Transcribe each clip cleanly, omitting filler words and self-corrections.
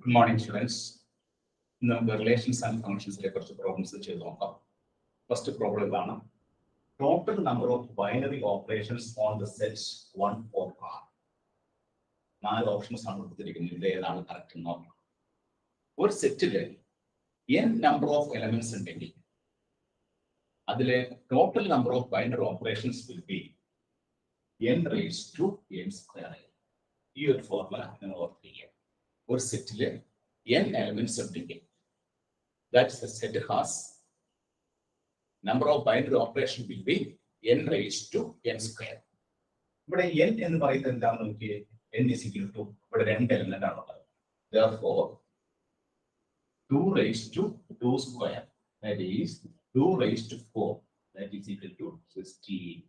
Good morning, students. Now, the relations and functions problems. First problem is total number of binary operations on the sets 1 or R. 4 options are correct. One set n number of elements in the total number of binary operations will be n raised to n square. Here formula or set n elements of the game. That's the set has number of binary operation will be n raised to n square. But n in the n is equal to but element. Therefore, 2 raised to 2 square, that is 2 raised to 4, that is equal to 16.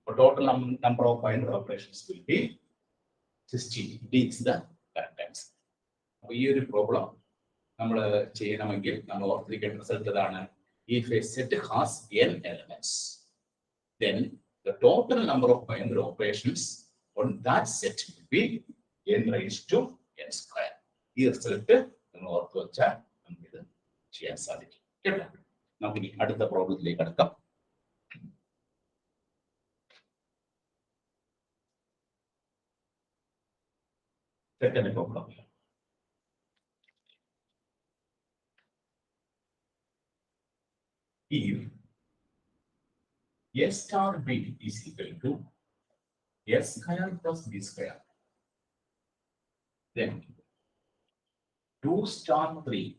The total number of binary operations will be 16. This is the correct answer. This problem, if a set has n elements, then the total number of binary operations on that set will be n raised to n square. This result the problem. Second problem. If S star B is equal to S square plus B square, then 2 star 3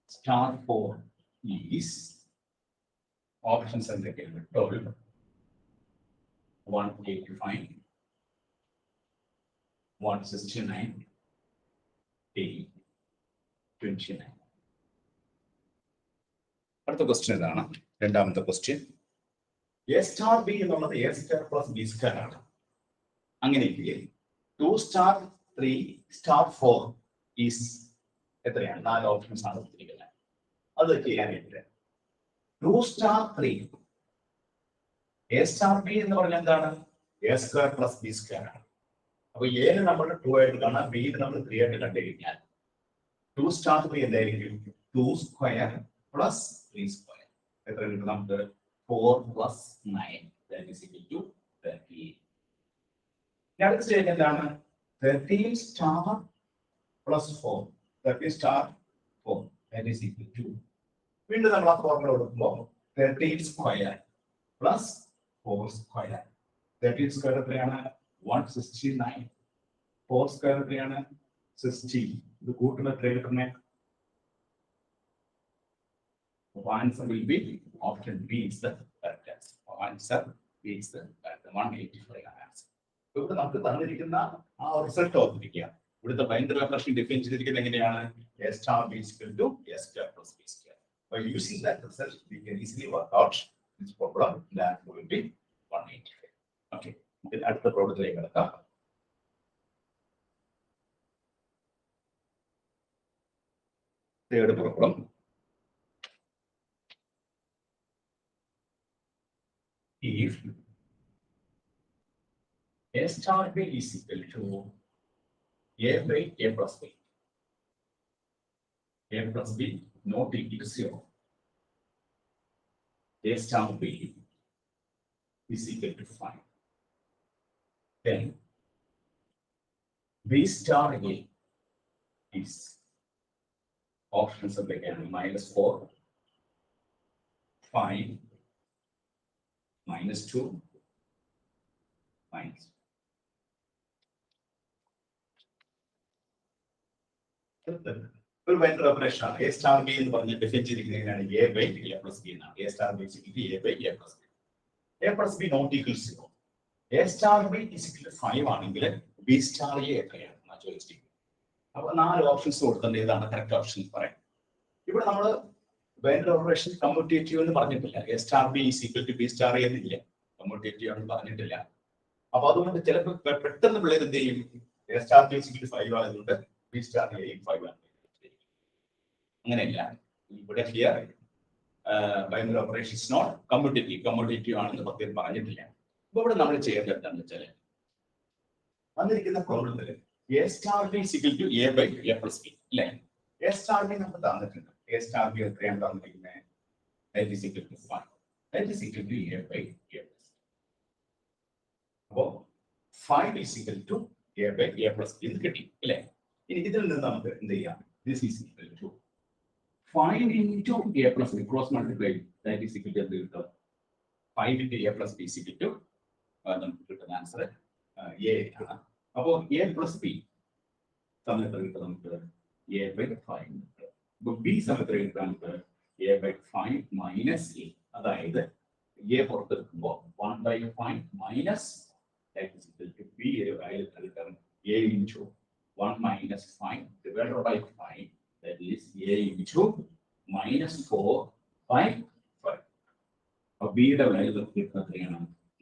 star 4 is options and the total 185, 169, 29. What's the question? The question S star B is S star plus B square. 2 star 3 star 4 is 4 options. 2 star 3 S star B is S square plus B square. So, A number 2 B number 3 2 star 3 is 2 square plus 3 square. Number 4 plus 9, that is equal to 13. Now, let's take 13 star plus 4, 13 star 4, that is equal to. We do the formula 13 square plus 4 square. 13 square 169, 4 square 60. The good answer will be option B is the correct answer. Answer B is the 185 answer. So, we have result of the binary operation differentiation S star B is equal to S square plus B square. By using that result, we can easily work out this problem. That will be 185. Okay. At the problem. Third problem. If S star B is equal to A by A plus B, A plus B not equal to 0, A star B is equal to 5, then B star A is options of again -4, 5, -2, minus. Binary operation A star B in the differentiation A by A plus B. A star B is equal to A by A plus B. A plus B not equal to 0. A star B is equal to 5 B star A. Now, 4 options are correct options. Binary operation commutative A star B is equal to B star A. Commutative A star B is equal to 5 B star A 5. But here, binary operation is not commutative. Commutative on the But what number chair that done the challenge? A star B is equal to A by A plus B. A star B നമുക്ക് തന്നിട്ടുണ്ട്. A star B എത്രയാണ് തന്നിരിക്കുന്നത്? That is equal to 5. That is equal to A by A plus B. അപ്പോൾ 5 is equal to A by A plus B എന്ന് കിട്ടി അല്ലേ? ഇനി ഇതിൽ നിന്ന് നമുക്ക് എന്ത് ചെയ്യാം? This is equal to 5 into A plus B cross multiply. That is equal to എന്ത് കിട്ടും? 5 into A plus B is equal to നമുക്ക് കിട്ടുന്ന ആൻസർ A ആണ്. അപ്പോൾ A plus B സമയത്ത് കിട്ടും നമുക്ക് A by 5. അപ്പോൾ B സമയത്ത് കിട്ടും നമുക്ക് A by 5 minus A. അതായത് A പുറത്തെടുക്കുമ്പോൾ 1 by 5 minus that is equal to B ഒരു വാല്യൂ കിട്ടും A into 1 minus 5 divided by 5 that is A into minus 4 by 5. അപ്പോൾ B യുടെ വാല്യൂ കിട്ടുന്നത് എത്രയാണ്?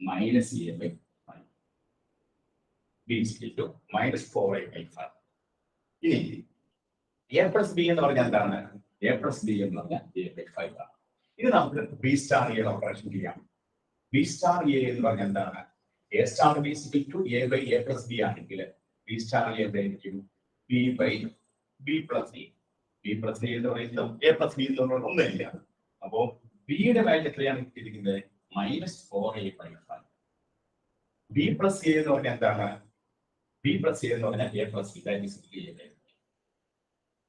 minus A by 5. B is equal to minus 4A by 5. ഇനി A plus B എന്ന് പറഞ്ഞാൽ എന്താണ്? A plus B എന്ന് പറഞ്ഞാൽ A by 5 ആണ്. ഇനി നമുക്ക് B star A ഓപ്പറേഷൻ ചെയ്യാം. B star A എന്ന് പറഞ്ഞാൽ എന്താണ്? A star B is equal to A by A plus B ആണെങ്കിൽ B star A എന്തായിരിക്കും? B by B plus A. B plus A എന്ന് പറയുന്നത് A plus B എന്ന് പറയുന്നത് ഒന്നുമില്ല. അപ്പോൾ B യുടെ വാല്യൂ എത്രയാണ് കിട്ടിയിരിക്കുന്നത്? minus 4A by 5. B plus A എന്ന് പറഞ്ഞാൽ എന്താണ്? B plus A എന്ന് പറഞ്ഞാൽ A plus B. That is A.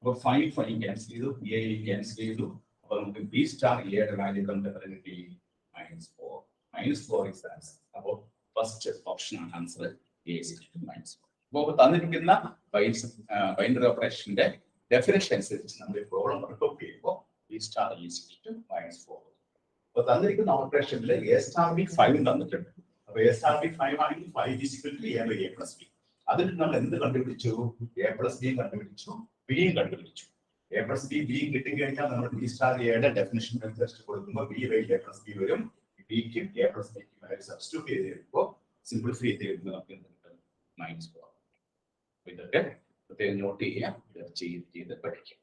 അപ്പോൾ 5 5 ക്യാൻസൽ ചെയ്തു, A ക്യാൻസൽ ചെയ്തു. അപ്പോൾ നമുക്ക് B star A യുടെ വാല്യൂ കിട്ടി -4. -4 is the answer. അപ്പോൾ ഫസ്റ്റ് ഓപ്ഷൻ ആണ് answer A is equal to -4. അപ്പോൾ തന്നിരിക്കുന്ന ബൈനറി ഓപ്പറേഷന്റെ ഡെഫിനിഷൻ അനുസരിച്ച് നമ്മൾ ഈ പ്രോബ്ലം വർക്ക്ഔട്ട് ചെയ്യുമ്പോൾ B star is equal to -4. അപ്പോൾ തന്നിരിക്കുന്ന ഓപ്പറേഷനിൽ A star B 5 തന്നിട്ടുണ്ട്. അപ്പോൾ A star B 5 ആണെങ്കിൽ 5 is equal to A by A plus B. അതിൽ നമ്മൾ എന്ത് കണ്ടുപിടിച്ചു? A plus B കണ്ടുപിടിച്ചു, B കണ്ടുപിടിച്ചു. A plus B കിട്ടിക്കഴിഞ്ഞാൽ നമ്മൾ B star Aയുടെ ഡെഫിനിഷൻ അനുസരിച്ച് കൊടുക്കുമ്പോൾ B by A plus B വരും. Bക്ക് A plus B ക്ക് സബ്സ്റ്റിറ്റ്യൂട്ട് ചെയ്ത് കഴിയുമ്പോൾ സിംപ്ലിഫൈ ചെയ്ത് കഴിയുമ്പോൾ നമുക്ക് എന്ത് കിട്ടും? -4. ഇതൊക്കെ പ്രത്യേകം നോട്ട് ചെയ്യാം, ചെയ്ത് പഠിക്കാം.